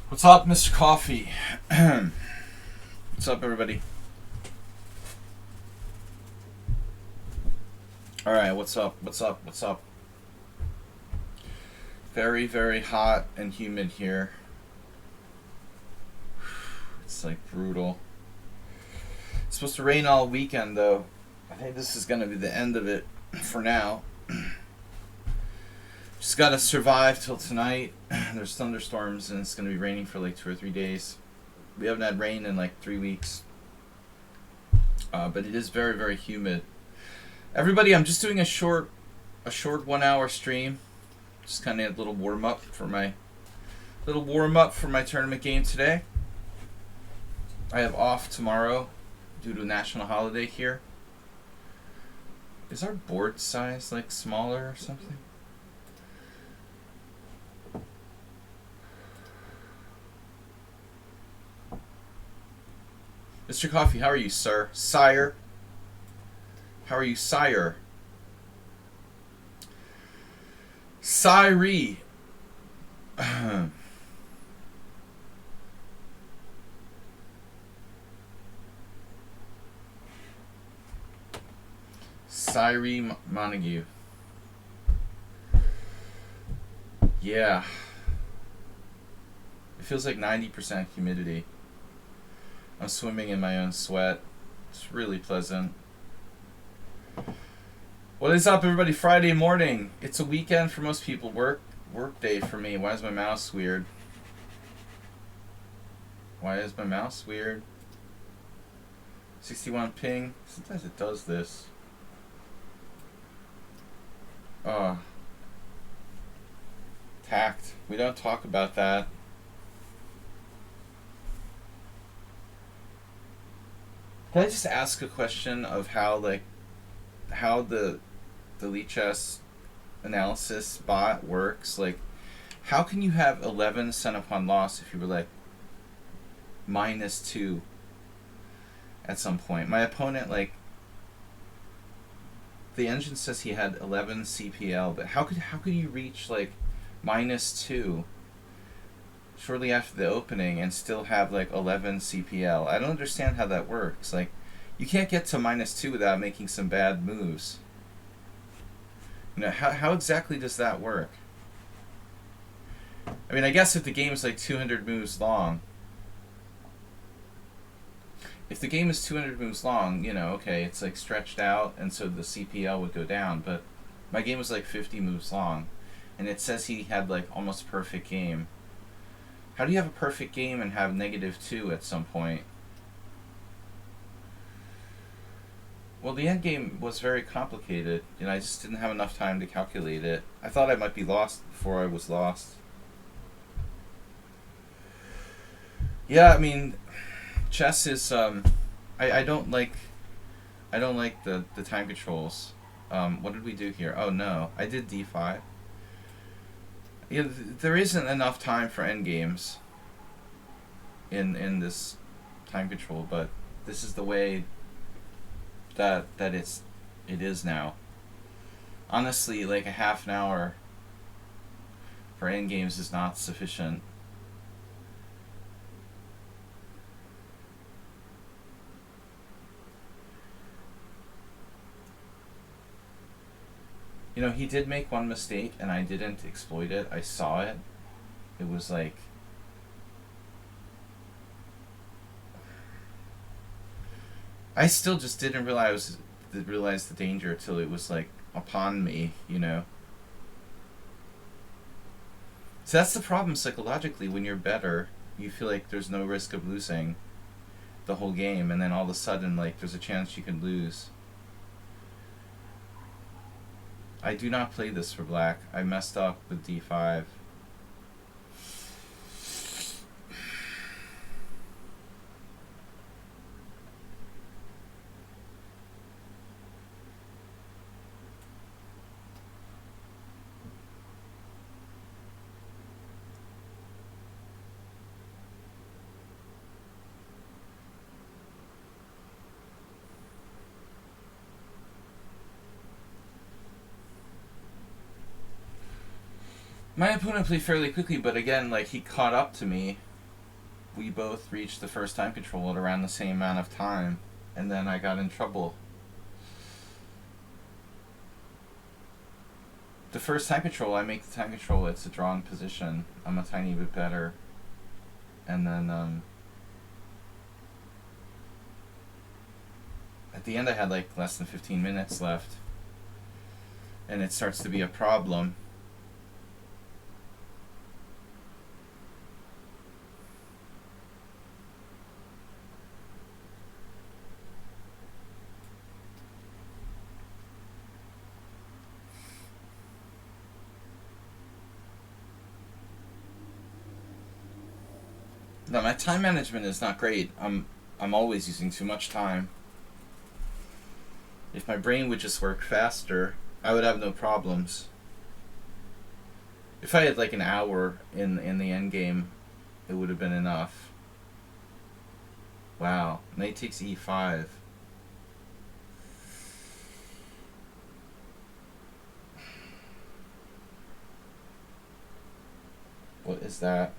What's up, Mr. Coffee? What's up, everybody? Alright, what's up? What's up? What's up? Very, very hot and humid here. It's like brutal. It's supposed to rain all weekend, though. I think this is going to be the end of it for now. Just got to survive till tonight. There's thunderstorms and it's going to be raining for like 2 or 3 days. We haven't had rain in like 3 weeks. But it is very, very humid. Everybody, I'm just doing a short 1 hour stream. Just kind of a little warm up for my tournament game today. I have off tomorrow due to a national holiday here. Is our board size like smaller or something? Mr. Coffee, how are you, sir? Sire? How are you, sire? Siree. Siree Montague. Yeah. It feels like 90% humidity. I'm swimming in my own sweat. It's really pleasant. What is up, everybody? Friday morning. It's a weekend for most people. Work day for me. Why is my mouse weird? Why is my mouse weird? 61 ping. Sometimes it does this. Tact. We don't talk about that. Can I just ask a question of how the lichess analysis bot works? Like, how can you have 11 cent upon loss if you were like -2 at some point? My opponent, like, the engine says he had 11 CPL, but how could you reach like -2 shortly after the opening and still have like 11 CPL? I don't understand how that works. Like, you can't get to -2 without making some bad moves. You know, how exactly does that work? I mean, I guess if the game is like 200 moves long, you know, okay, it's like stretched out, and so the CPL would go down, but my game was like 50 moves long, and it says he had like almost perfect game. How do you have a perfect game and have -2 at some point? Well, the end game was very complicated, and I just didn't have enough time to calculate it. I thought I might be lost before I was lost. Yeah, I mean, chess is I don't like the time controls. What did we do here? Oh no, I did d5. Yeah, there isn't enough time for endgames in this time control, but this is the way that it is now. Honestly, like a half an hour for endgames is not sufficient. You know, he did make one mistake, and I didn't exploit it. I saw it. It was like... I still just didn't realize the danger until it was like upon me, you know. So that's the problem psychologically. When you're better, you feel like there's no risk of losing the whole game, and then all of a sudden, like, there's a chance you can lose. I do not play this for black. I messed up with d5. My opponent played fairly quickly, but again, like, he caught up to me, we both reached the first time control at around the same amount of time, and then I got in trouble. The first time control, I make the time control, it's a drawn position. I'm a tiny bit better. And then, at the end I had like less than 15 minutes left. And it starts to be a problem. No, my time management is not great. I'm always using too much time. If my brain would just work faster, I would have no problems. If I had like an hour in the end game, it would have been enough. Wow, knight takes e5. What is that?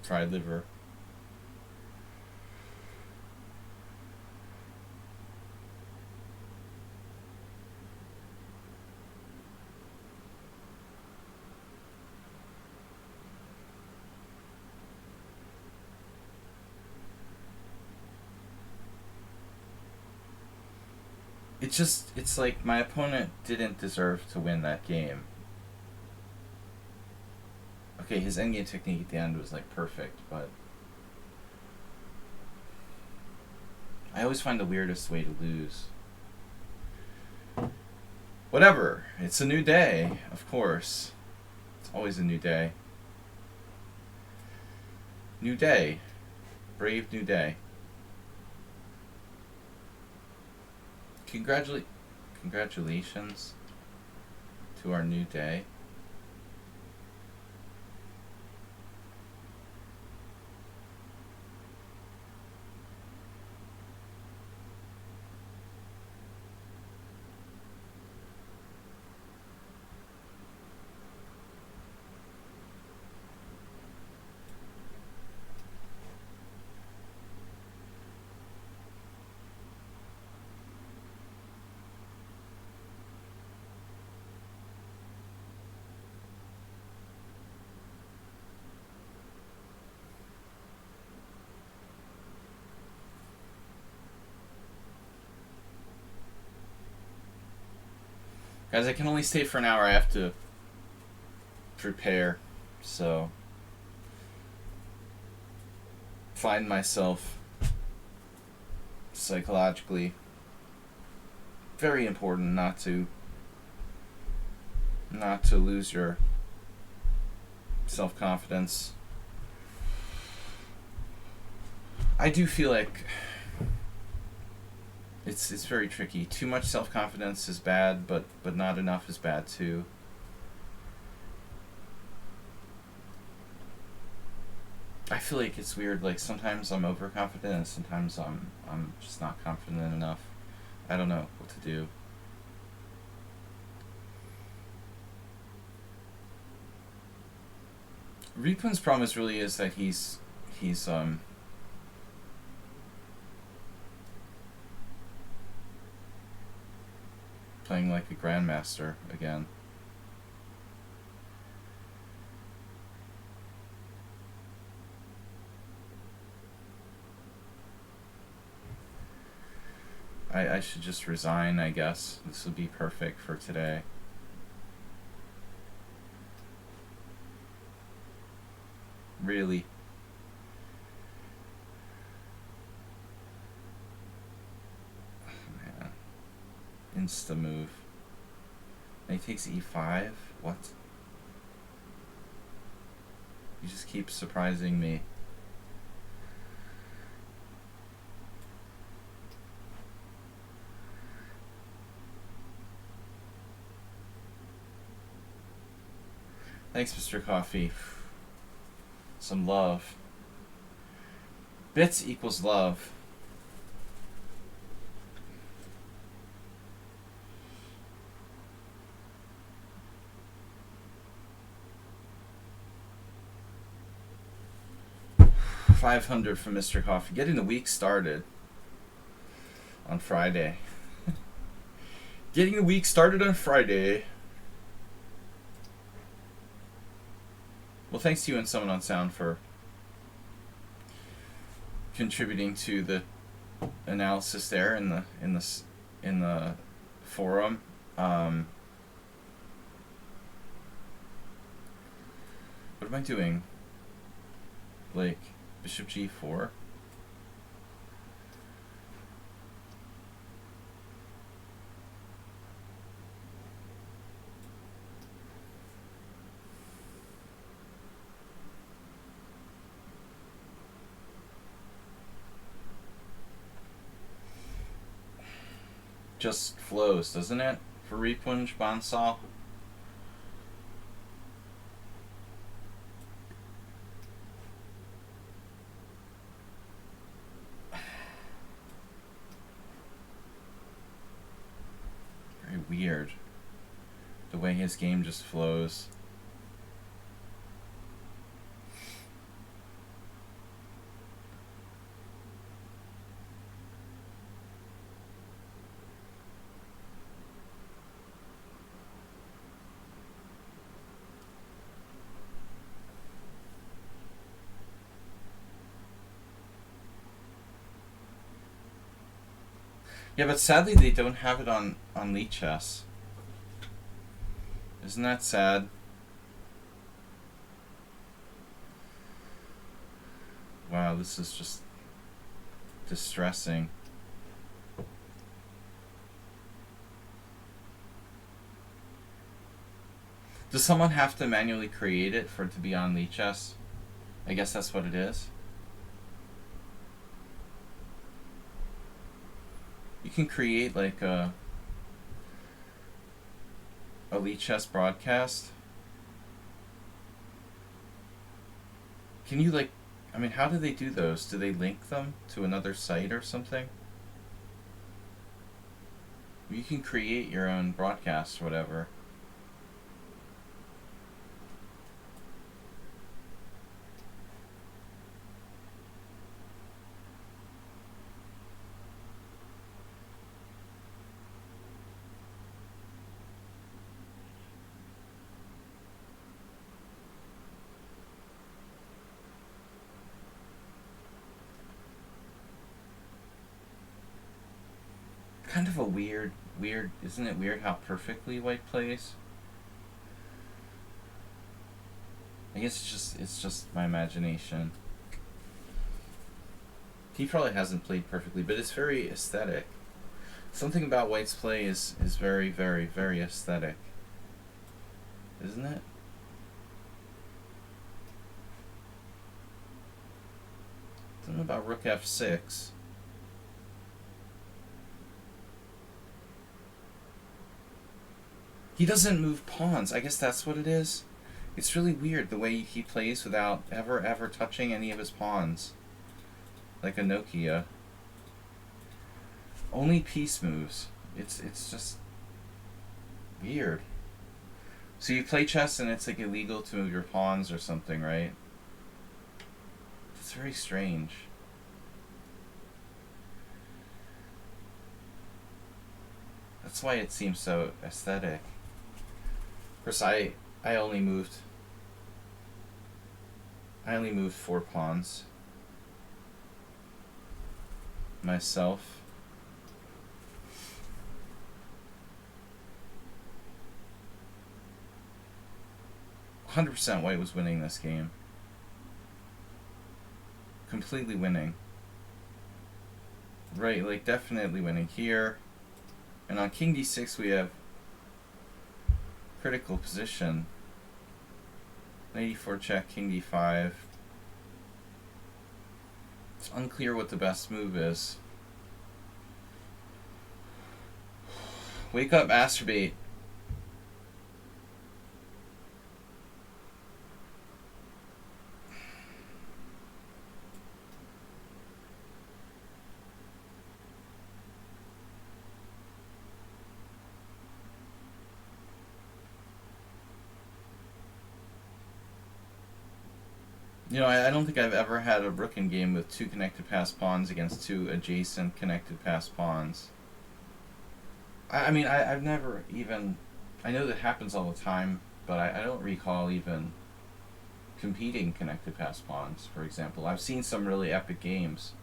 Fried liver. It's like my opponent didn't deserve to win that game. Okay, his endgame technique at the end was like perfect, but I always find the weirdest way to lose. Whatever, it's a new day, of course. It's always a new day. New day. Brave new day. Congratulations to our new day. Guys, I can only stay for an hour. I have to prepare, so find myself psychologically. Very important not to lose your self-confidence. I do feel like it's very tricky. Too much self-confidence is bad, but not enough is bad too. I feel like it's weird. Like sometimes I'm overconfident, and sometimes I'm just not confident enough. I don't know what to do. Ripun's problem really is that he's playing like a grandmaster again. I should just resign, I guess. This would be perfect for today. Really. Oh, man. Insta move. And he takes e5? What? You just keep surprising me. Thanks, Mr. Coffee. Some love. Bits equals love. $500 from Mr. Coffee. Getting the week started on Friday. Getting the week started on Friday. Well, thanks to you and someone on sound for contributing to the analysis there in the forum. What am I doing? Like bishop g4. Just flows, doesn't it? For Repunj Bansal. Very weird. The way his game just flows. Yeah, but sadly they don't have it on lichess. Isn't that sad? Wow, this is just distressing. Does someone have to manually create it for it to be on lichess? I guess that's what it is. You can create like a lichess broadcast. Can you like, I mean, how do they do those? Do they link them to another site or something? You can create your own broadcast or whatever. Kind of a weird, isn't it weird how perfectly white plays? I guess it's just my imagination. He probably hasn't played perfectly, but it's very aesthetic. Something about white's play is very, very, very aesthetic. Isn't it? Something about rook f6. He doesn't move pawns. I guess that's what it is. It's really weird the way he plays without ever touching any of his pawns. Like a Nokia. Only piece moves. It's just weird. So you play chess and it's like illegal to move your pawns or something, right? It's very strange. That's why it seems so aesthetic. Of course, I only moved 4 pawns myself. %, white was winning this game. Completely winning. Right, like definitely winning here. And on king d6 we have critical position. Knight e4 check, king d5. It's unclear what the best move is. Wake up, masturbate. You know, I don't think I've ever had a rook in game with two connected pass pawns against two adjacent connected pass pawns. I mean, I've never even... I know that happens all the time, but I don't recall even competing connected pass pawns, for example. I've seen some really epic games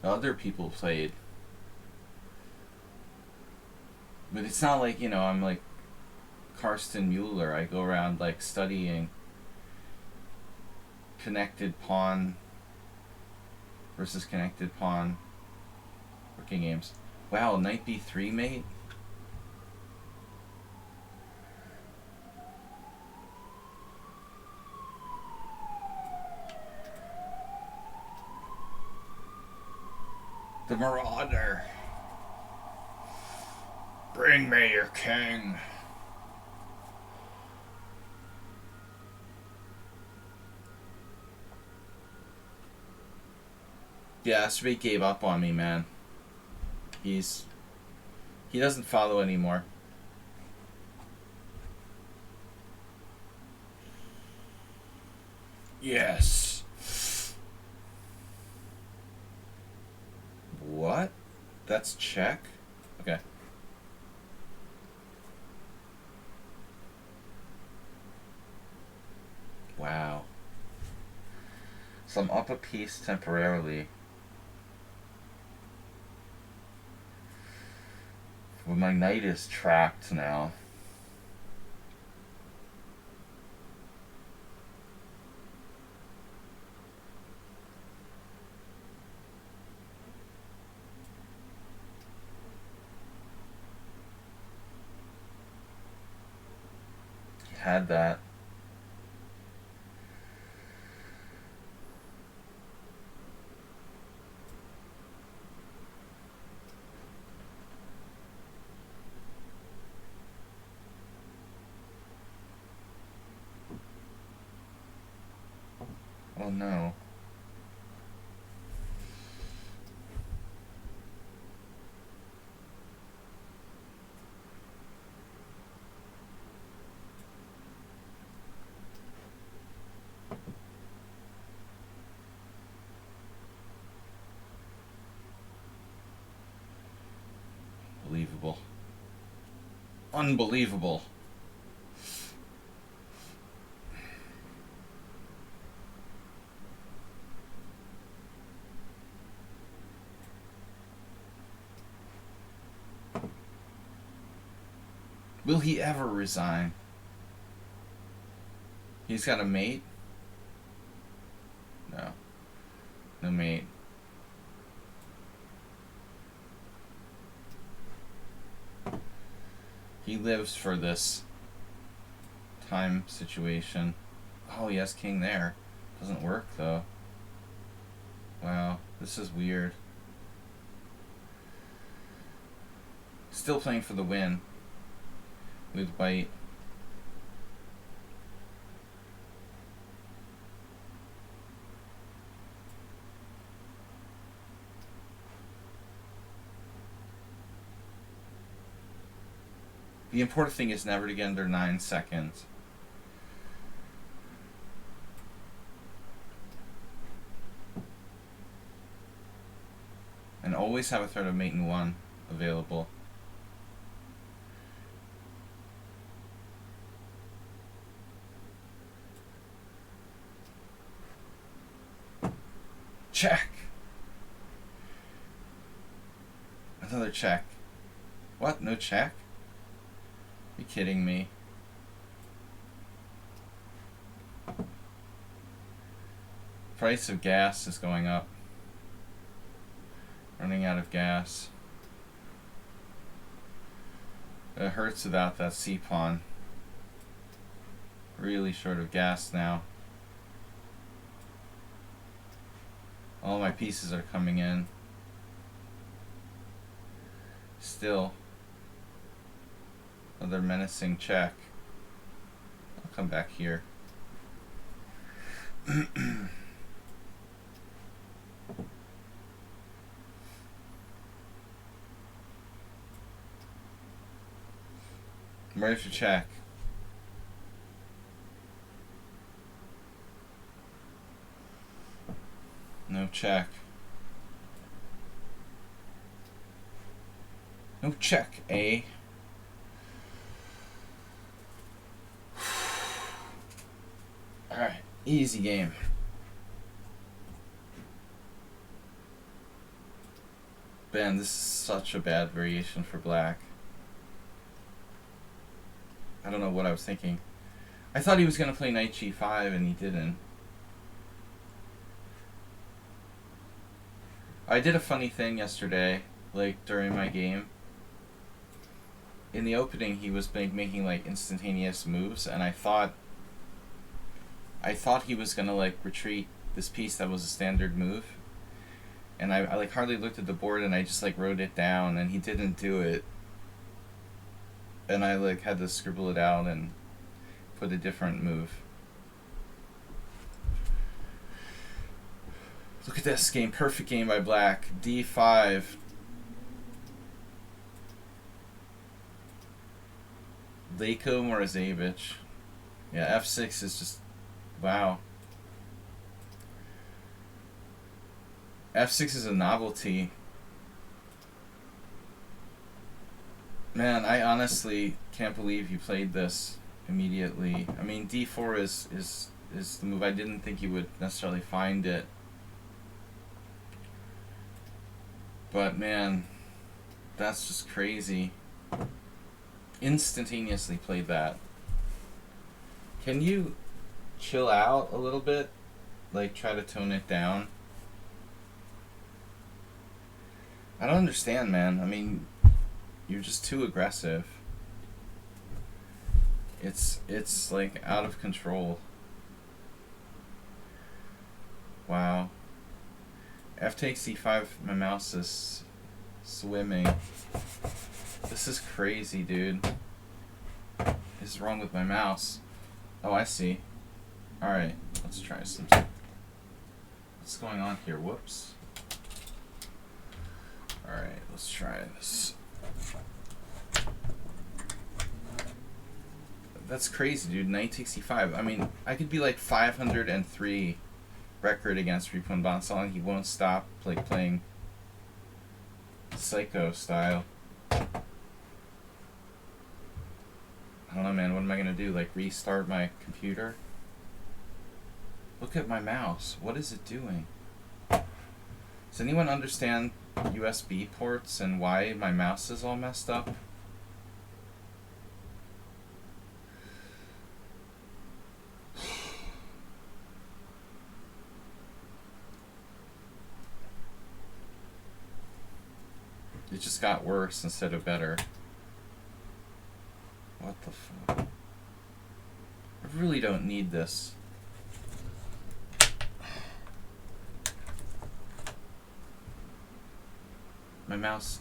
that other people played. But it's not like, you know, I'm like Karsten Mueller. I go around like studying connected pawn versus connected pawn working games. Wow, knight b3 mate? The Marauder. Bring me your king. Yeah, Straight gave up on me, man. He doesn't follow anymore. Yes. What? That's check? Okay. Wow. So I'm up a piece temporarily. Well, my knight is trapped now. He had that. Oh no. Unbelievable. Unbelievable. Will he ever resign? He's got a mate? No. No mate. He lives for this time situation. Oh, he has king there. Doesn't work, though. Wow, this is weird. Still playing for the win with white. The important thing is never to get under 9 seconds. And always have a threat of mate in 1 available. Check! Another check. What? No check? Are you kidding me? Price of gas is going up. Running out of gas. It hurts without that c-pawn. Really short of gas now. All my pieces are coming in. Still. Another menacing check. I'll come back here. I'm ready to check. No check. No check, eh? Alright, easy game. Man, this is such a bad variation for black. I don't know what I was thinking. I thought he was going to play knight g5 and he didn't. I did a funny thing yesterday, like during my game. In the opening, he was making like instantaneous moves, and I thought he was gonna like retreat this piece that was a standard move, and I like hardly looked at the board, and I just like wrote it down, and he didn't do it, and I like had to scribble it out and put a different move. Look at this game, perfect game by black. D5. Leko Morazevich. Yeah, F6 is just, wow. F6 is a novelty. Man, I honestly can't believe you played this immediately. I mean, D4 is the move. I didn't think you would necessarily find it. But man, that's just crazy. Instantaneously played that. Can you chill out a little bit? Like, try to tone it down? I don't understand, man. I mean, you're just too aggressive. It's like out of control. What takes c5, my mouse is swimming. This is crazy, dude. What is wrong with my mouse? Oh, I see. Alright, let's try some. What's going on here? Whoops. Alright, let's try this. That's crazy, dude. Knight takes c5. I mean, I could be like 503 record against Ripon Bansal and he won't stop like playing psycho style. I don't know, man. What am I gonna do? Like restart my computer? Look at my mouse. What is it doing? Does anyone understand USB ports and why my mouse is all messed up? It just got worse instead of better. What the fuck? I really don't need this. My mouse...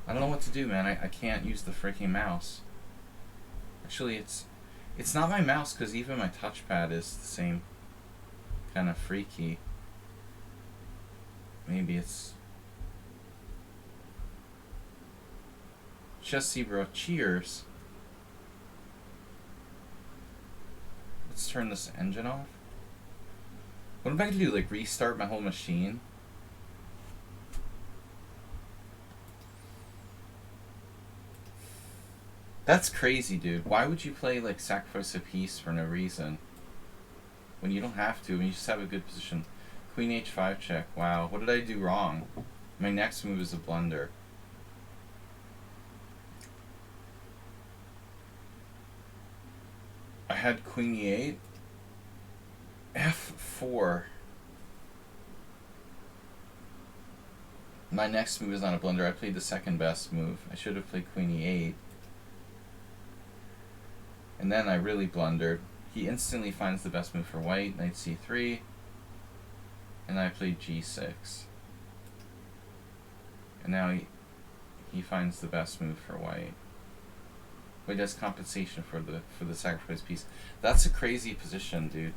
I don't know what to do, man. I can't use the freaking mouse. Actually, it's not my mouse, because even my touchpad is the same kind of freaky. Maybe it's... Chessy bro, cheers. Let's turn this engine off. What am I gonna do? Like restart my whole machine? That's crazy, dude. Why would you play like sacrifice a piece for no reason? When you don't have to, when you just have a good position. Queen h5 check. Wow, what did I do wrong? My next move is a blunder. I had queen e8, f4. My next move is not a blunder. I played the second best move. I should have played queen e8. And then I really blundered. He instantly finds the best move for white, knight c3. And I played g6. And now he finds the best move for white. Wait, that's compensation for the sacrifice piece. That's a crazy position, dude.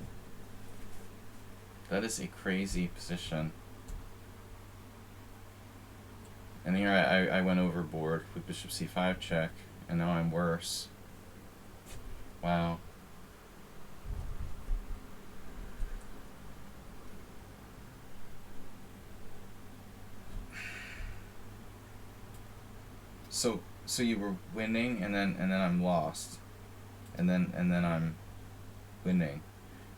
That is a crazy position. And here I went overboard with bishop c5 check, and now I'm worse. Wow. So you were winning, and then I'm lost, and then I'm winning.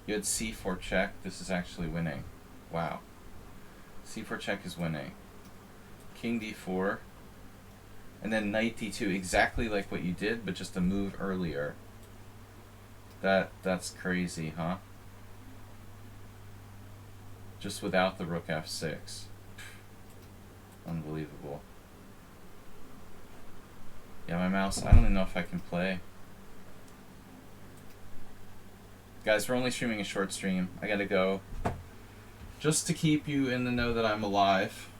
You had c4 check. This is actually winning. Wow. c4 check is winning. King d4. And then knight d2, exactly like what you did, but just a move earlier. That's crazy, huh? Just without the rook f6. Unbelievable. Yeah, my mouse, I don't even know if I can play. Guys, we're only streaming a short stream. I gotta go. Just to keep you in the know that I'm alive.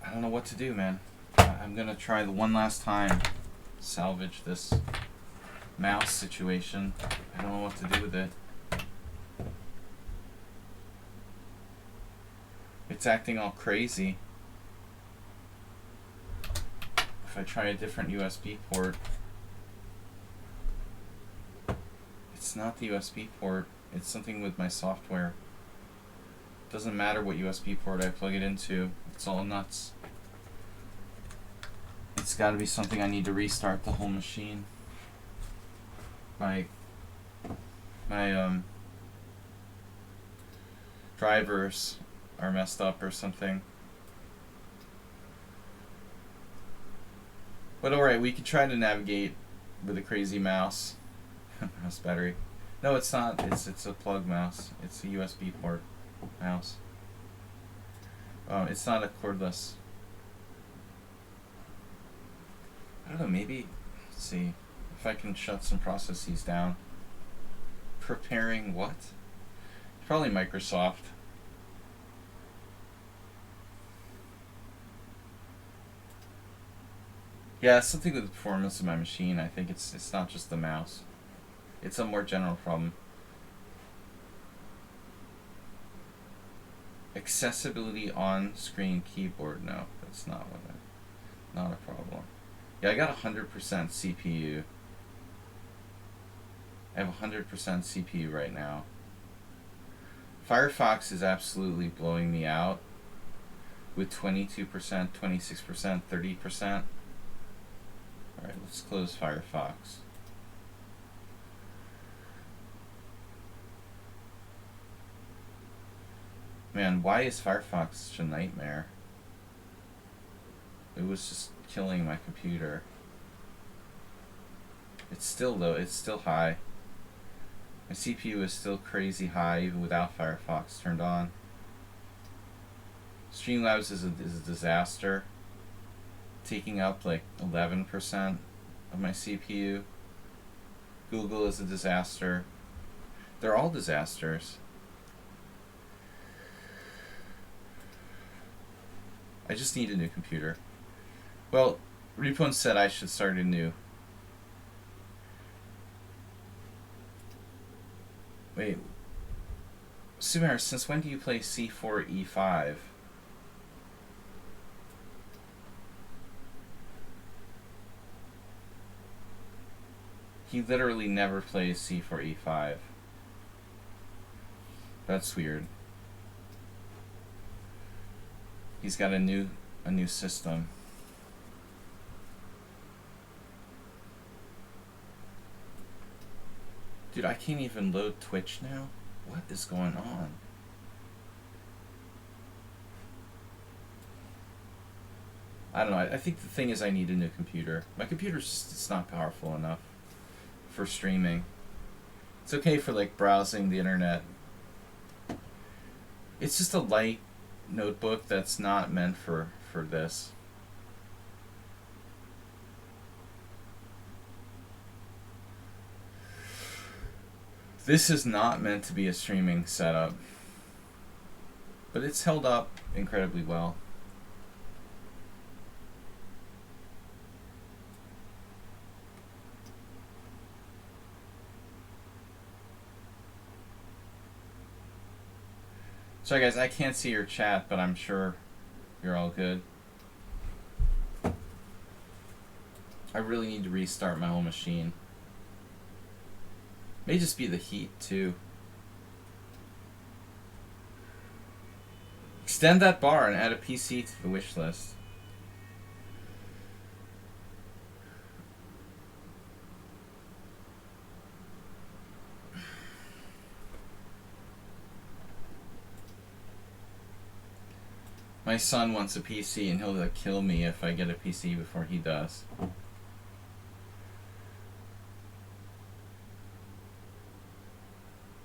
I don't know what to do, man. I'm gonna try the one last time salvage this mouse situation. I don't know what to do with it. It's acting all crazy. If I try a different USB port, it's not the USB port. It's something with my software. Doesn't matter what USB port I plug it into. It's all nuts. It's got to be something I need to restart the whole machine. My drivers are messed up or something. But alright, we could try to navigate with a crazy mouse. Mouse battery. No, it's not. It's a plug mouse. It's a USB port mouse. It's not a cordless. I don't know, maybe, let's see if I can shut some processes down. Preparing what? Probably Microsoft. Yeah, something with the performance of my machine. I think it's not just the mouse. It's a more general problem. Accessibility on screen keyboard. No, that's not not a problem. Yeah, I got 100% CPU. I have 100% CPU right now. Firefox is absolutely blowing me out with 22%, 26%, 30%. Alright, let's close Firefox. Man, why is Firefox such a nightmare? It was just killing my computer. It's still low, it's still high. My CPU is still crazy high even without Firefox turned on. Streamlabs is a disaster. Taking up like 11% of my CPU. Google is a disaster. They're all disasters. I just need a new computer. Well, Repon said I should start a new. Wait. Sumer, since when do you play c4 e5? He literally never plays c4 e5. That's weird. He's got a new system. Dude, I can't even load Twitch now? What is going on? I don't know. I think the thing is I need a new computer. My computer's just, it's not powerful enough for streaming. It's okay for like browsing the internet. It's just a light notebook that's not meant for this. This is not meant to be a streaming setup, but it's held up incredibly well. Sorry guys, I can't see your chat, but I'm sure you're all good. I really need to restart my whole machine. May just be the heat too. Extend that bar and add a PC to the wish list. My son wants a PC and he'll like kill me if I get a PC before he does.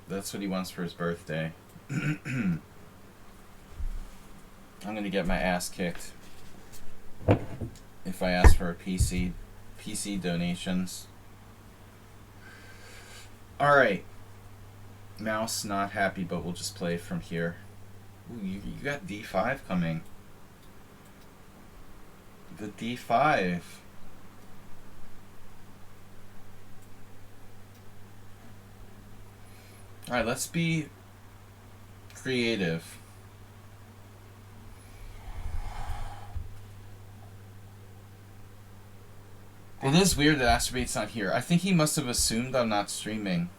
That's what he wants for his birthday. I'm gonna get my ass kicked if I ask for a PC donations. Alright. Mouse not happy, but we'll just play from here. Ooh, you got D5 coming. The D5. Alright, let's be creative. It is weird that Astrobate's not here. I think he must have assumed I'm not streaming.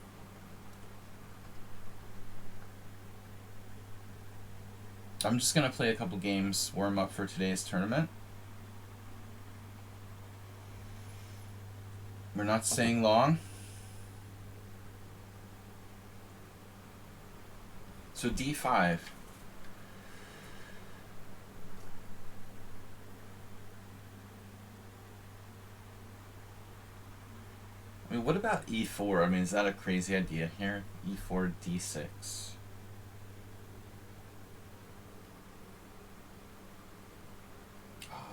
I'm just gonna play a couple games, warm up for today's tournament. We're not staying long. So D5. I mean, what about E4? I mean, is that a crazy idea here? E4, D6.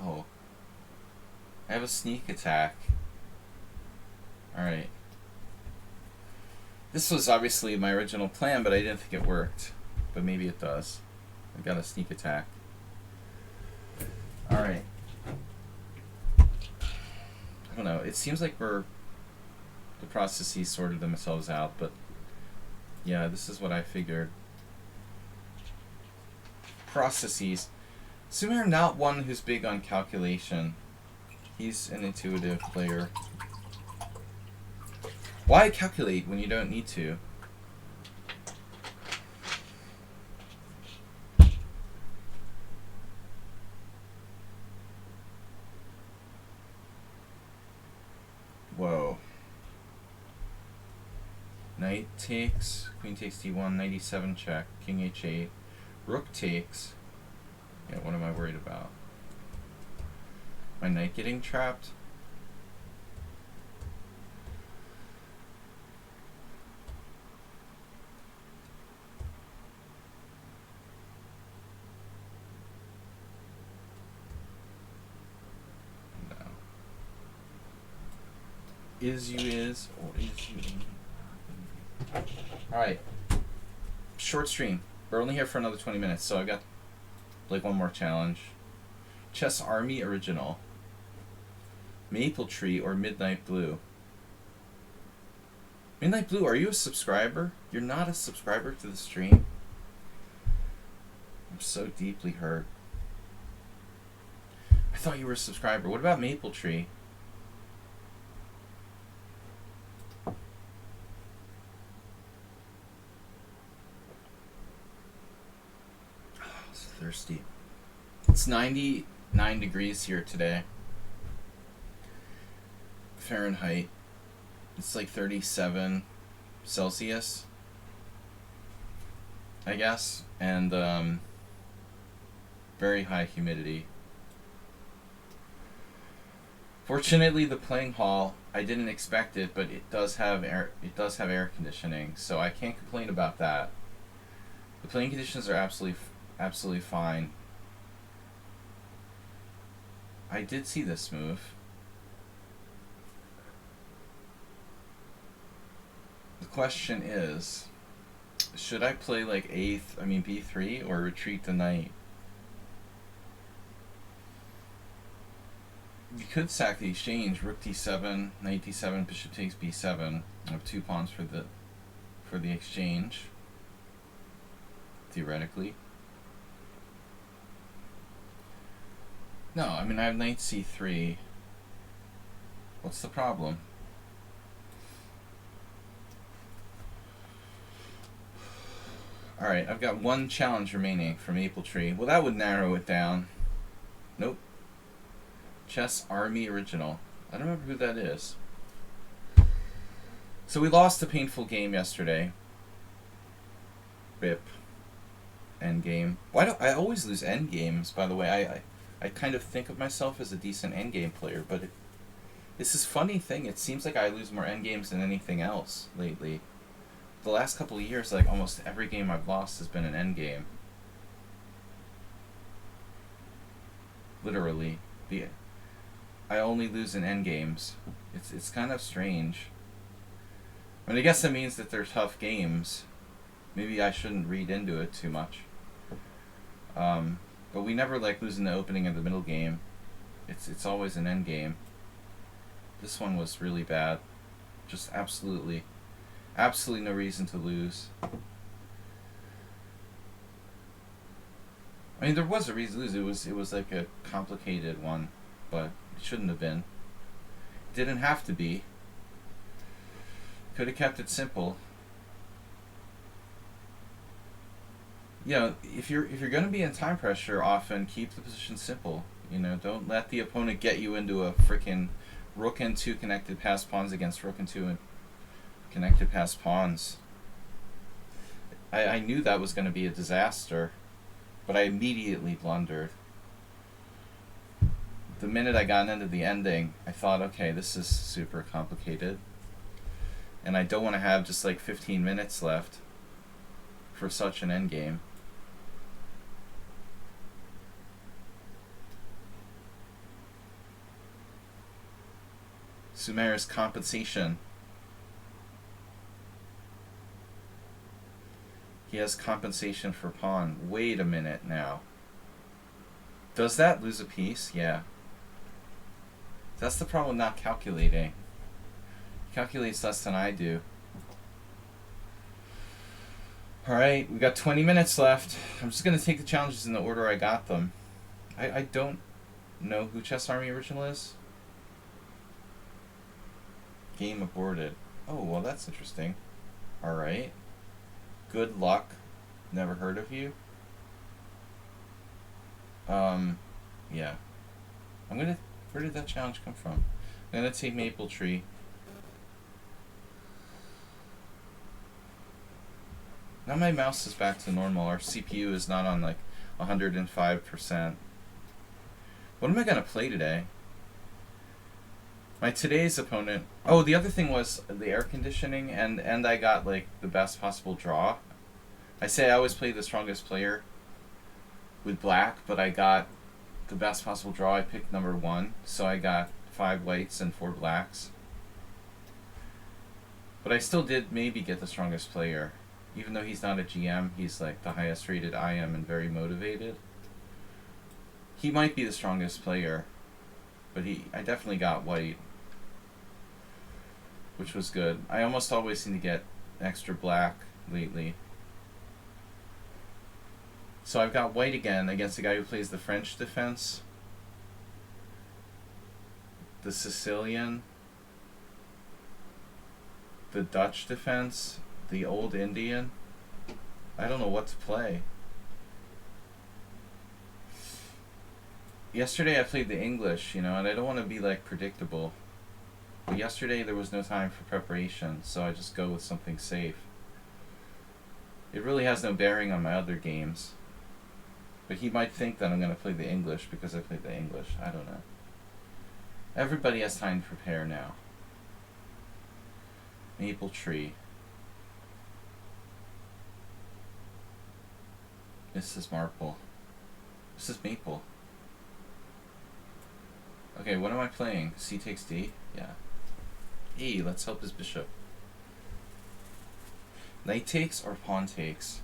Oh. I have a sneak attack. Alright. This was obviously my original plan, but I didn't think it worked. But maybe it does. I got a sneak attack. Alright. I don't know. It seems like the processes sorted themselves out, but yeah, this is what I figured. Processes. Sumer, not one who's big on calculation. He's an intuitive player. Why calculate when you don't need to? Whoa. Knight takes, queen takes d1, knight e7 check, king h8, rook takes. Yeah, what am I worried about? My knight getting trapped? No. Is you is, or is you in? Alright. Short stream. We're only here for another 20 minutes, so I've got like one more challenge. Chess Army Original. Maple Tree or Midnight Blue. Midnight Blue, are you a subscriber? You're not a subscriber to the stream? I'm so deeply hurt. I thought you were a subscriber. What about Maple Tree? Oh, I'm so thirsty. It's 99 degrees here today. Fahrenheit. It's like 37 Celsius, I guess, and very high humidity. Fortunately, the playing hall, I didn't expect it, but it does have air. It does have air conditioning, so I can't complain about that. The playing conditions are absolutely fine. I did see this move. The question is, should I play like b3 or retreat the knight? You could sack the exchange, rook d7, knight d7, bishop takes b7. I have 2 pawns for the exchange, theoretically. No, I mean I have knight c3. What's the problem? Alright, I've got one challenge remaining for Maple Tree. Well, that would narrow it down. Nope. Chess Army Original. I don't remember who that is. So we lost a painful game yesterday. Rip. Endgame. Why do I always lose endgames, by the way? I kind of think of myself as a decent endgame player, but it's this funny thing. It seems like I lose more endgames than anything else lately. The last couple of years, like almost every game I've lost has been an endgame. Literally. I only lose in endgames. It's kind of strange. I mean, I guess that means that they're tough games. Maybe I shouldn't read into it too much. But we never like losing the opening of the middle game. It's always an end game. This one was really bad. Just absolutely no reason to lose. I mean, there was a reason to lose. It was like a complicated one, but it shouldn't have been. It didn't have to be. Could have kept it simple. You know, if you're going to be in time pressure, often keep the position simple. You know, don't let the opponent get you into a freaking rook and 2 connected passed pawns against rook and 2 and connected passed pawns. I knew that was going to be a disaster, but I immediately blundered. The minute I got into the ending, I thought, okay, this is super complicated, and I don't want to have just like 15 minutes left for such an endgame. Sumer's compensation. He has compensation for pawn. Wait a minute now. Does that lose a piece? Yeah. That's the problem with not calculating. He calculates less than I do. Alright, we got 20 minutes left. I'm just going to take the challenges in the order I got them. I don't know who Chess Army Original is. Game aborted. Oh, well, that's interesting. Alright. Good luck. Never heard of you. Yeah. Where did that challenge come from? I'm gonna take Maple Tree. Now my mouse is back to normal. Our CPU is not on like 105%. What am I gonna play today? My today's opponent... Oh, the other thing was the air conditioning, and I got like the best possible draw. I say I always play the strongest player with black, but I got the best possible draw. I picked number 1, so I got 5 whites and 4 blacks. But I still did maybe get the strongest player. Even though he's not a GM, he's like the highest rated I am and very motivated. He might be the strongest player, but I definitely got white, which was good. I almost always seem to get extra black lately. So I've got white again against the guy who plays the French defense, the Sicilian, the Dutch defense, the Old Indian. I don't know what to play. Yesterday I played the English, and I don't want to be like predictable. But yesterday there was no time for preparation, so I just go with something safe. It really has no bearing on my other games. But he might think that I'm going to play the English because I played the English. I don't know. Everybody has time to prepare now. Maple Tree. Mrs. Marple. Mrs. Maple. Okay, what am I playing? C takes D? Yeah. Hey, let's help his bishop. Knight takes or pawn takes?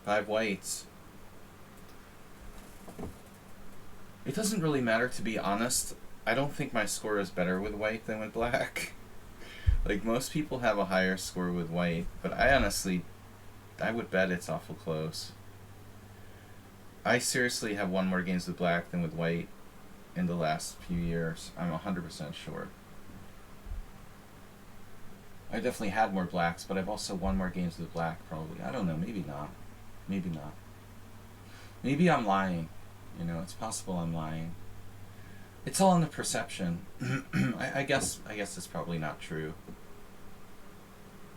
5 whites. It doesn't really matter, to be honest. I don't think my score is better with white than with black. Like, most people have a higher score with white, but I would bet it's awful close. I seriously have won more games with black than with white. in the last few years. I'm 100% sure. I definitely had more blacks, but I've also won more games with black, probably. I don't know, maybe not. Maybe not. Maybe I'm lying. You know, it's possible I'm lying. It's all in the perception. I guess it's probably not true.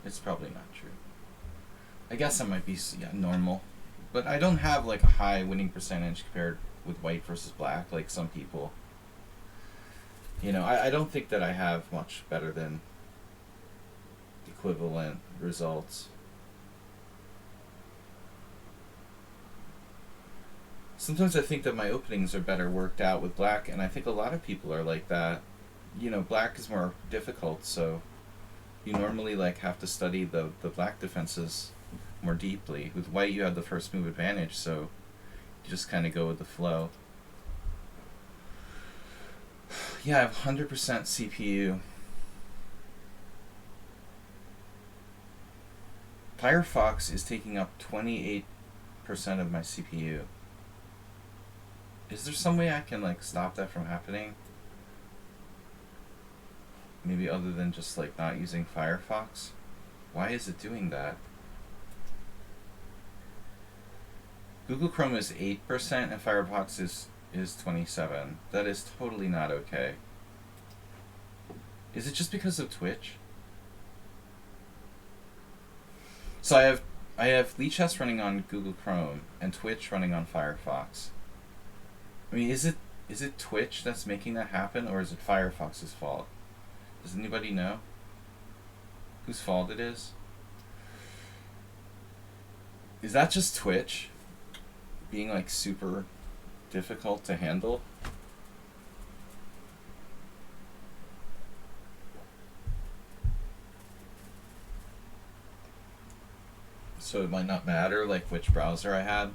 It's probably not true. I guess I might be normal. But I don't have like a high winning percentage compared with white versus black like some people. You know, I don't think that I have much better than equivalent results. Sometimes I think that my openings are better worked out with black, and I think a lot of people are like that. You know, black is more difficult, so you normally like have to study the black defenses more deeply. With white, you have the first move advantage, so you just kind of go with the flow. Yeah, I have 100% CPU. Firefox is taking up 28% of my CPU. Is there some way I can like stop that from happening? Maybe other than just like not using Firefox? Why is it doing that? Google Chrome is 8% and Firefox is 27%. That is totally not okay. Is it just because of Twitch? So I have lichess running on Google Chrome and Twitch running on Firefox. I mean, is it Twitch that's making that happen, or is it Firefox's fault? Does anybody know whose fault it is? Is that just Twitch being like super difficult to handle? So it might not matter like which browser I had.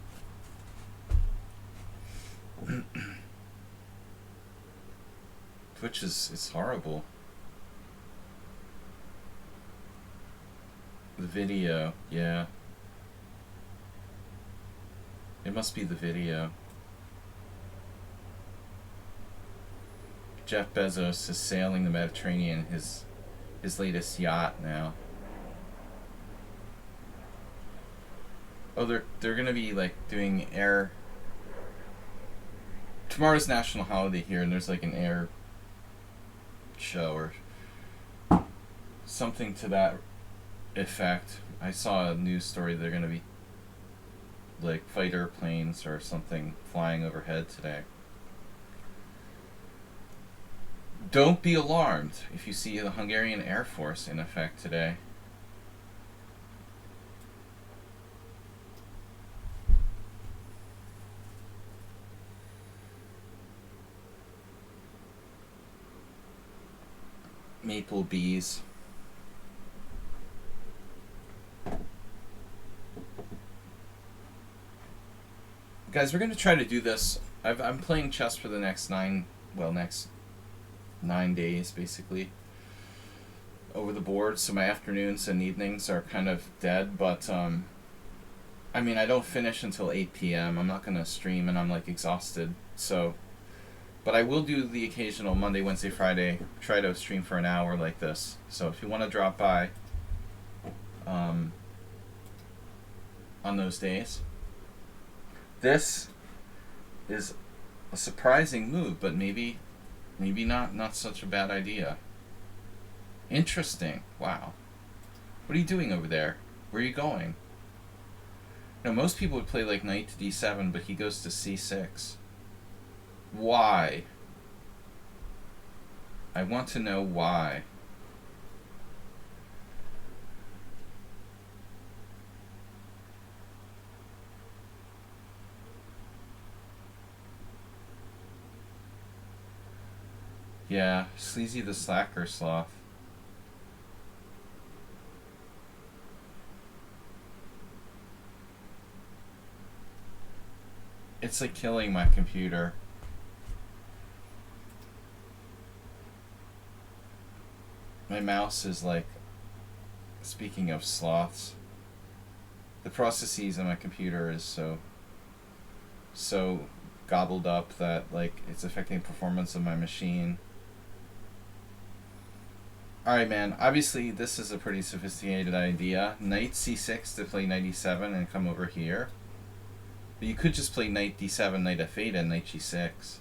Twitch is horrible. The video, yeah. It must be the video. Jeff Bezos is sailing the Mediterranean, his latest yacht now. Oh, they're gonna be like doing air. Tomorrow's national holiday here, and there's like an air show or something to that effect. I saw a news story they're gonna be like fighter planes or something flying overhead today. Don't be alarmed if you see the Hungarian Air Force in effect today. Maple bees. Guys, we're gonna try to do this. I'm playing chess for the next next 9 days basically over the board, so my afternoons and evenings are kind of dead, but I mean, I don't finish until 8 p.m. I'm not gonna stream and I'm like exhausted, so but I will do the occasional Monday, Wednesday, Friday, try to stream for an hour like this. So if you want to drop by on those days. This is a surprising move, but maybe not such a bad idea. Interesting. Wow. What are you doing over there? Where are you going? No, most people would play like knight to d7, but he goes to c6. Why? I want to know why. Yeah, Sleazy the Slacker Sloth. It's like killing my computer. My mouse is like, speaking of sloths, the processes on my computer is so gobbled up that like it's affecting performance of my machine. Alright, man. Obviously, this is a pretty sophisticated idea. Knight c6 to play knight e7 and come over here. But you could just play knight d7, knight f8, and knight g6.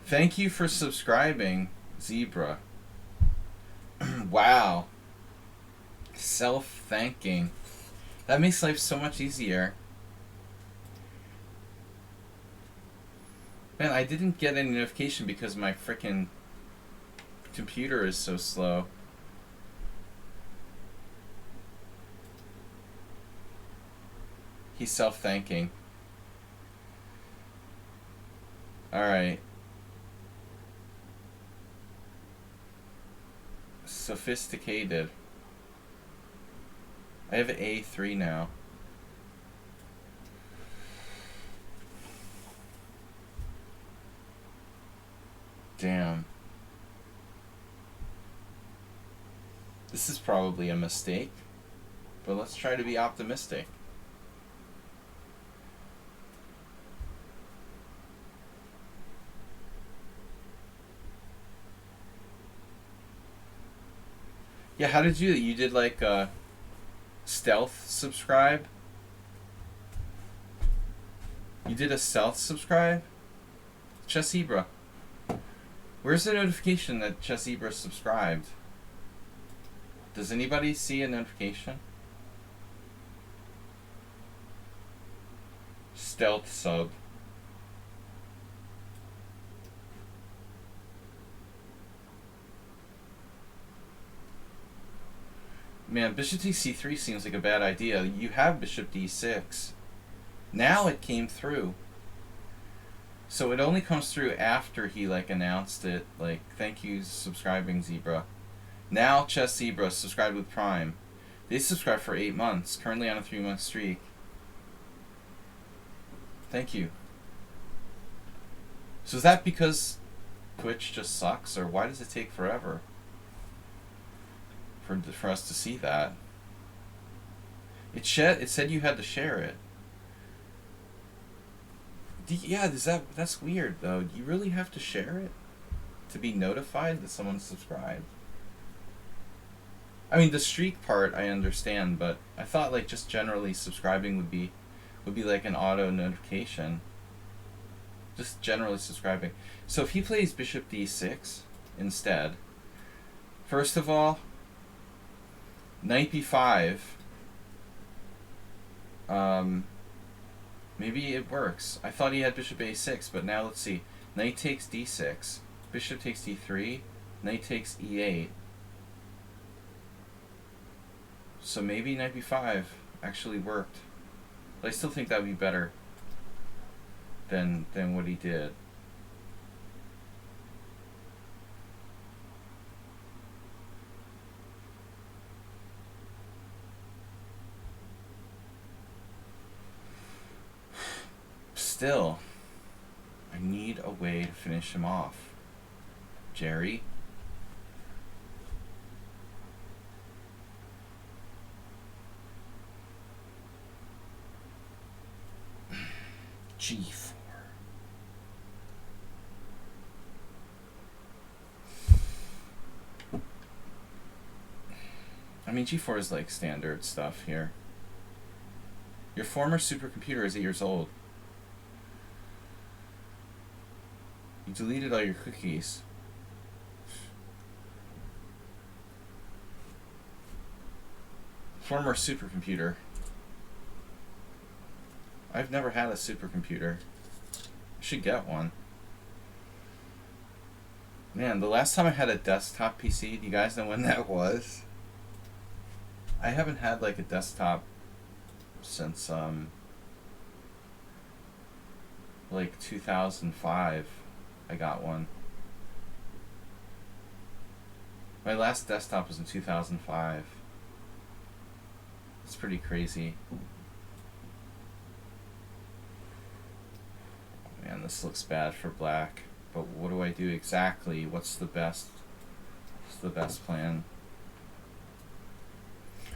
Thank you for subscribing, Zebra. Wow. Self-thanking. That makes life so much easier. Man, I didn't get any notification because my frickin' computer is so slow. He's self-thanking. Alright. Sophisticated. I have A3 now. Damn. This is probably a mistake, but let's try to be optimistic. Yeah, how did you do that? You did like stealth subscribe? You did a stealth subscribe? Chessibra. Where's the notification that Chessibra subscribed? Does anybody see a notification? Stealth sub. Man, bishop takes c3 seems like a bad idea. You have bishop d6. Now it came through. So it only comes through after he like announced it. Like, thank you subscribing, Zebra. Now Chess Zebra subscribed with Prime. They subscribed for 8 months, currently on a 3-month streak. Thank you. So is that because Twitch just sucks, or why does it take forever for us to see that? It said you had to share it. Yeah, that's weird though. Do you really have to share it to be notified that someone subscribed? I mean, the streak part I understand, but I thought like just generally subscribing would be like an auto notification. Just generally subscribing. So if he plays bishop d6 instead, first of all, knight b5. Maybe it works. I thought he had bishop a6, but now let's see. Knight takes d6, bishop takes d3, knight takes e8. So maybe knight b5 actually worked. But I still think that would be better than what he did. Still, I need a way to finish him off. Jerry? G4. I mean, G4 is like standard stuff here. Your former supercomputer is 8 years old. You deleted all your cookies. Former supercomputer. I've never had a supercomputer. I should get one. Man, the last time I had a desktop PC, do you guys know when that was? I haven't had like a desktop since like 2005. I got one. My last desktop was in 2005. It's pretty crazy. Man, this looks bad for black. But what do I do exactly? What's the best plan?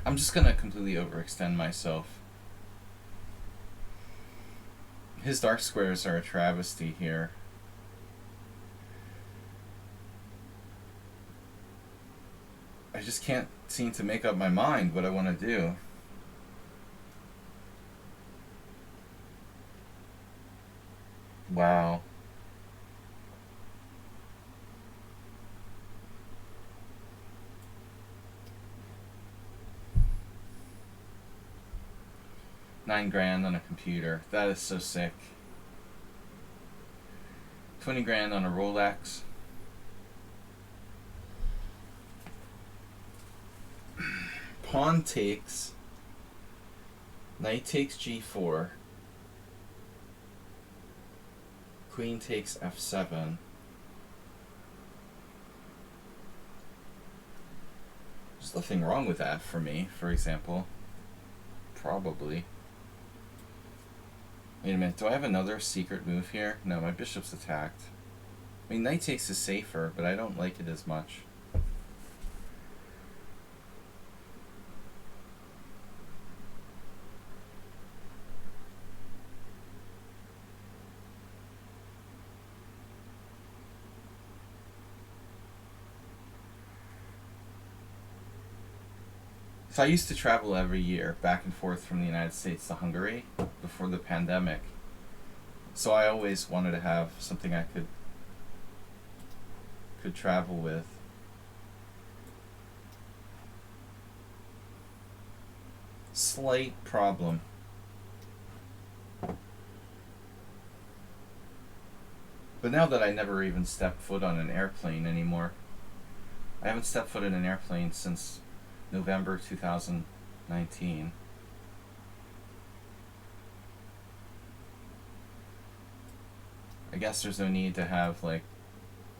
I'm just gonna completely overextend myself. His dark squares are a travesty here. I just can't seem to make up my mind what I want to do. Wow. $9 grand on a computer. That is so sick. 20 grand on a Rolex. Pawn takes. Knight takes g4. Queen takes f7. There's nothing wrong with that for me, for example. Probably. Wait a minute, do I have another secret move here? No, my bishop's attacked. I mean, knight takes is safer, but I don't like it as much. So I used to travel every year back and forth from the United States to Hungary before the pandemic. So I always wanted to have something I could travel with. Slight problem. But now that I never even step foot on an airplane anymore, I haven't stepped foot in an airplane since November 2019. I guess there's no need to have like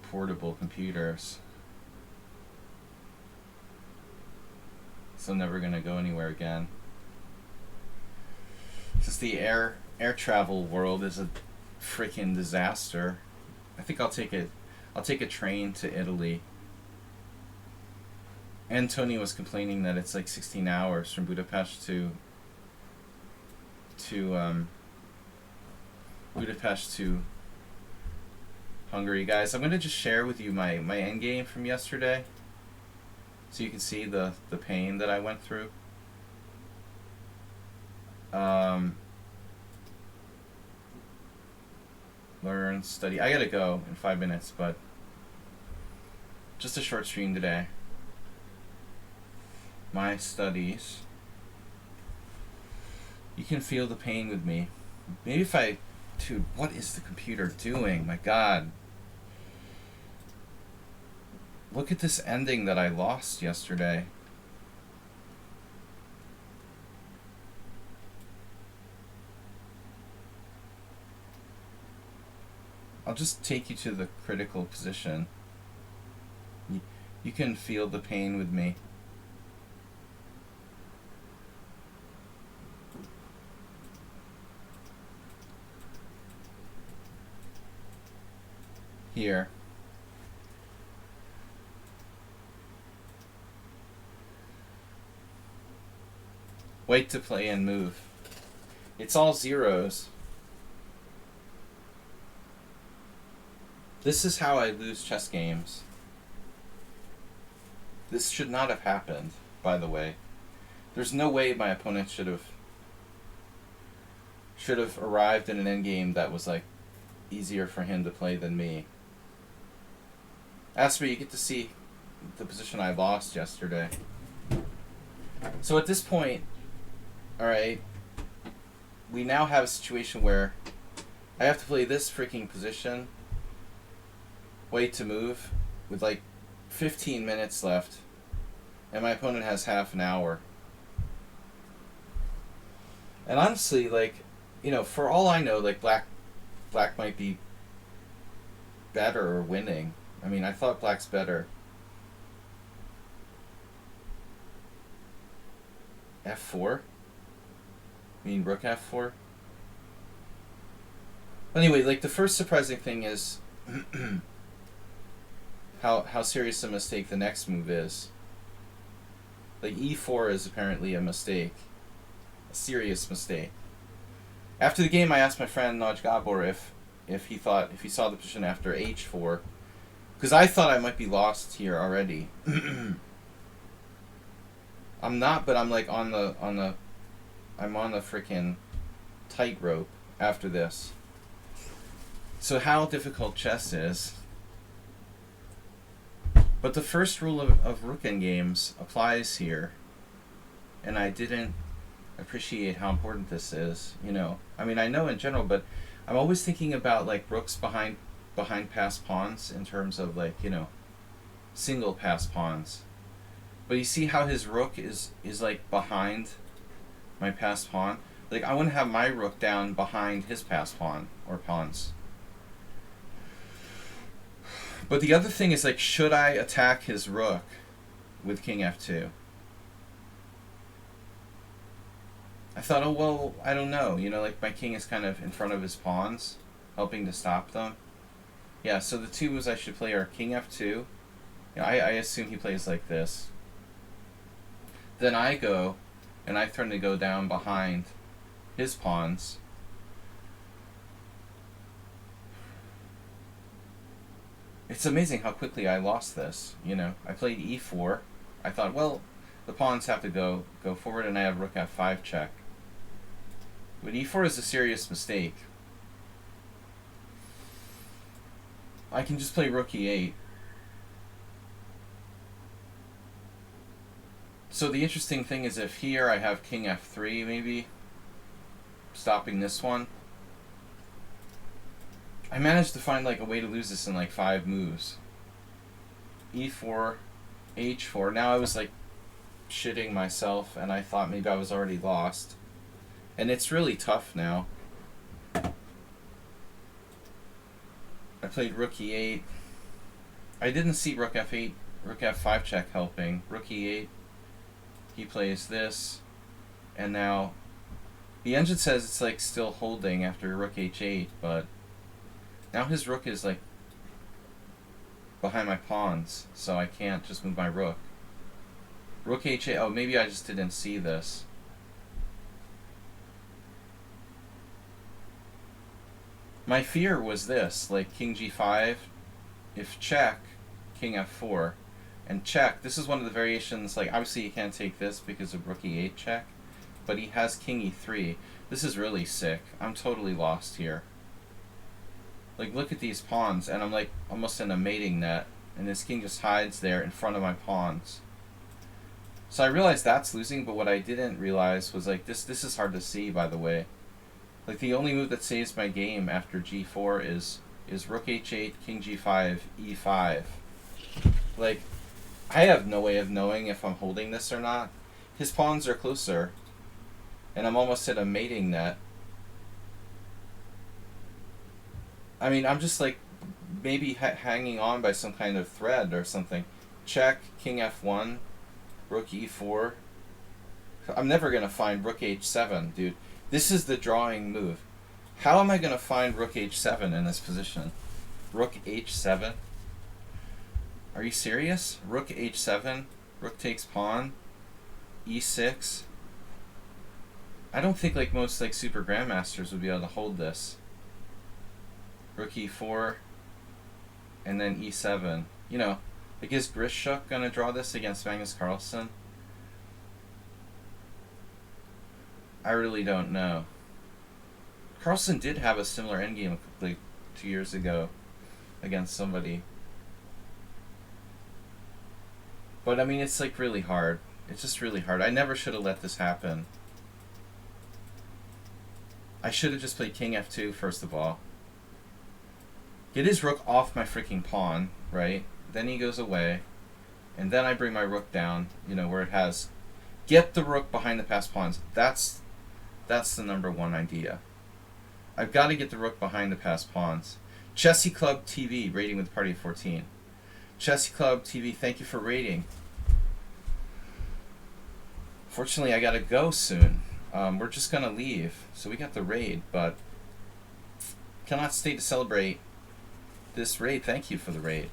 portable computers. So I'm never gonna go anywhere again. Just the air travel world is a freaking disaster. I think I'll take a train to Italy. And Tony was complaining that it's like 16 hours from Budapest to Hungary. Guys, I'm going to just share with you my endgame from yesterday so you can see the pain that I went through. Learn, study. I gotta go in 5 minutes, but just a short stream today. My studies. You can feel the pain with me. Maybe if I... Dude, what is the computer doing? My God. Look at this ending that I lost yesterday. I'll just take you to the critical position. You can feel the pain with me. Here. Wait to play and move. It's all zeros. This is how I lose chess games. This should not have happened, by the way. There's no way my opponent should have arrived in an endgame that was like easier for him to play than me. Asper, you get to see the position I lost yesterday. So at this point, alright, we now have a situation where I have to play this freaking position, wait to move, with like 15 minutes left, and my opponent has half an hour. And honestly, like, you know, for all I know, like black might be better or winning. I mean, I thought black's better. F4? I mean, rook F4? Anyway, like, the first surprising thing is how serious a mistake the next move is. Like e4 is apparently a mistake, a serious mistake. After the game, I asked my friend Naj Gabor if he saw the position after h4, because I thought I might be lost here already. I'm not, but I'm like I'm on the freaking tightrope after this. So how difficult chess is. But the first rule of rook in games applies here, and I didn't appreciate how important this is. You know, I mean, I know in general, but I'm always thinking about like rooks behind passed pawns in terms of like, you know, single passed pawns. But you see how his rook is like behind my passed pawn? Like I want to have my rook down behind his passed pawn or pawns. But the other thing is, like, should I attack his rook with king f2? I thought, oh, well, I don't know. You know, like, my king is kind of in front of his pawns, helping to stop them. Yeah, so the two moves I should play are king f2. You know, I assume he plays like this. Then I go, and I threaten to go down behind his pawns. It's amazing how quickly I lost this. You know, I played e4. I thought, well, the pawns have to go forward, and I have rook f5 check. But e4 is a serious mistake. I can just play rook e8. So the interesting thing is, if here I have king f3, maybe stopping this one, I managed to find like a way to lose this in like 5 moves. e4, h4. Now I was like shitting myself, and I thought maybe I was already lost. And it's really tough now. I played rook e8. I didn't see rook f8, rook f5 check helping. Rook e8. He plays this, and now the engine says it's like still holding after rook h8, but now his rook is like behind my pawns, so I can't just move my rook. Rook h8, oh, maybe I just didn't see this. My fear was this, like king g5, if check, king f4, and check. This is one of the variations, like obviously you can't take this because of rook e8 check, but he has king e3. This is really sick. I'm totally lost here. Like, look at these pawns, and I'm like almost in a mating net, and this king just hides there in front of my pawns. So I realized that's losing, but what I didn't realize was like this is hard to see, by the way. Like the only move that saves my game after g4 is rook h8, king g5, e5. Like, I have no way of knowing if I'm holding this or not. His pawns are closer, and I'm almost at a mating net. I mean, I'm just like maybe hanging on by some kind of thread or something. Check, king f1, rook e4. I'm never going to find rook h7, dude. This is the drawing move. How am I going to find rook h7 in this position? Rook h7? Are you serious? Rook h7, rook takes pawn, e6. I don't think like most like super grandmasters would be able to hold this. Rook e4, and then e7. You know, like is Grishuk gonna draw this against Magnus Carlsen? I really don't know. Carlsen did have a similar endgame like 2 years ago against somebody. But I mean, it's like really hard. It's just really hard. I never should have let this happen. I should have just played king f2 first of all. Get his rook off my freaking pawn, right? Then he goes away. And then I bring my rook down, you know, where it has... Get the rook behind the passed pawns. That's the number one idea. I've got to get the rook behind the passed pawns. Chessy Club TV, rating with party of 14. Chessy Club TV, thank you for rating. Fortunately, I got to go soon. We're just going to leave. So we got the raid, but cannot stay to celebrate this raid. Thank you for the raid.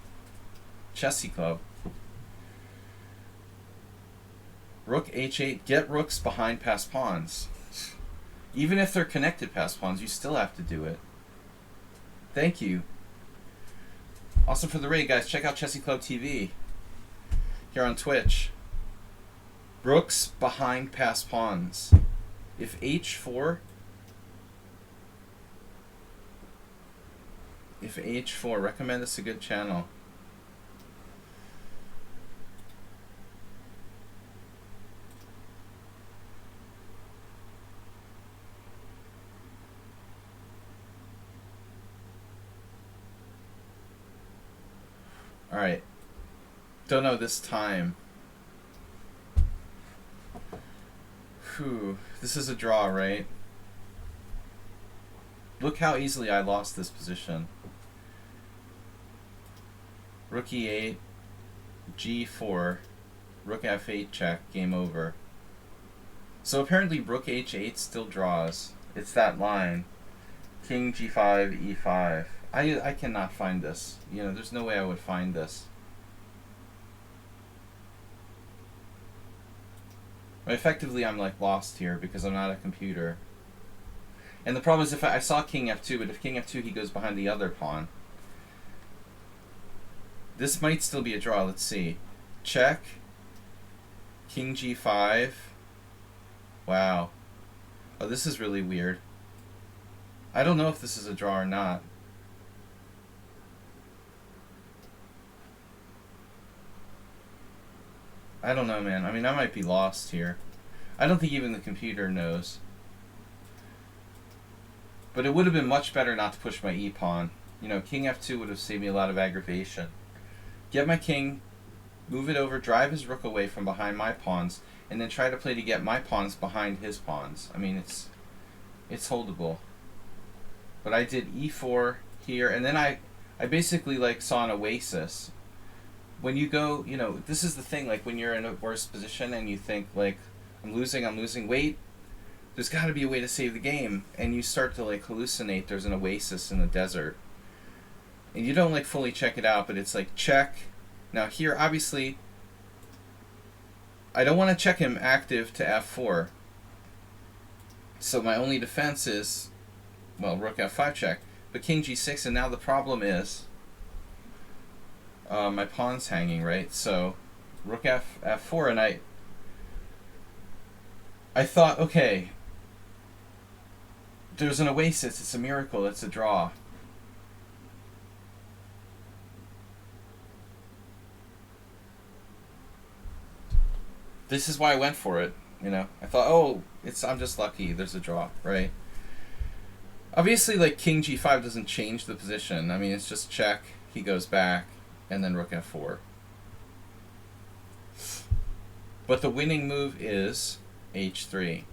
Chessy Club. Rook h8. Get rooks behind past pawns. Even if they're connected past pawns, you still have to do it. Thank you. Also for the raid, guys, check out Chessy Club TV here on Twitch. Rooks behind past pawns. If h4... If h4, recommend it's a good channel. Alright. Don't know this time. Whew. This is a draw, right? Look how easily I lost this position. Rook e8, g4, rook f8 check, game over. So apparently rook h8 still draws. It's that line. King g5, e5. I cannot find this. You know, there's no way I would find this. Effectively, I'm like lost here because I'm not a computer. And the problem is if I saw king f2, but if king f2, he goes behind the other pawn. This might still be a draw. Let's see. Check. King g5. Wow. Oh, this is really weird. I don't know if this is a draw or not. I don't know, man. I mean, I might be lost here. I don't think even the computer knows. But it would have been much better not to push my e-pawn. You know, king f2 would have saved me a lot of aggravation. Get my king, move it over, drive his rook away from behind my pawns, and then try to play to get my pawns behind his pawns. I mean, it's holdable. But I did e4 here, and then I basically like saw an oasis. When you go, you know, this is the thing, like when you're in a worse position and you think like, I'm losing, wait, there's got to be a way to save the game. And you start to like hallucinate there's an oasis in the desert. And you don't like fully check it out, but it's like check. Now here, obviously, I don't want to check him active to f4. So my only defense is, well, rook f5 check. But king g6, and now the problem is, my pawn's hanging, right? So rook f4, and I thought, okay, there's an oasis, it's a miracle, it's a draw. This is why I went for it, you know. I thought, oh, I'm just lucky, there's a draw, right? Obviously, like, king g5 doesn't change the position. I mean, it's just check, he goes back, and then rook f4. But the winning move is h3.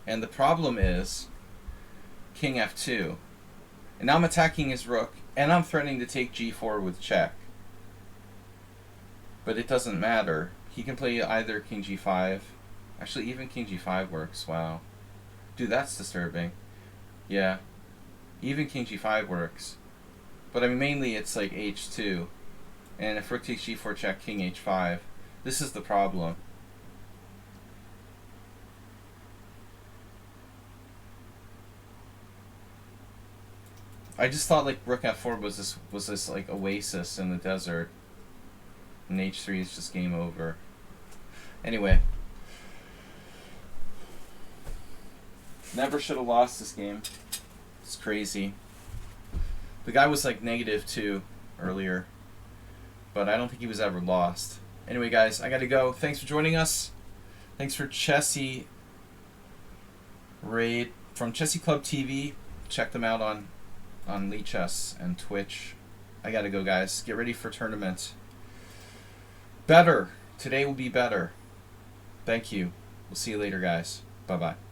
And the problem is king f2. And now I'm attacking his rook, and I'm threatening to take g4 with check. But it doesn't matter. He can play either king g5. Actually, even king g5 works. Wow. Dude, that's disturbing. Yeah. Even king g5 works. But I mean, mainly it's like h2. And if rook takes g4 check, king h5. This is the problem. I just thought like rook f4 was this like oasis in the desert. And h3 is just game over. Anyway. Never should have lost this game. It's crazy. The guy was like -2 earlier, but I don't think he was ever lost. Anyway, guys, I gotta go. Thanks for joining us. Thanks for Chessy Raid from Chessy Club TV. Check them out on lichess and Twitch. I gotta go, guys. Get ready for tournament. Better. Today will be better. Thank you. We'll see you later, guys. Bye-bye.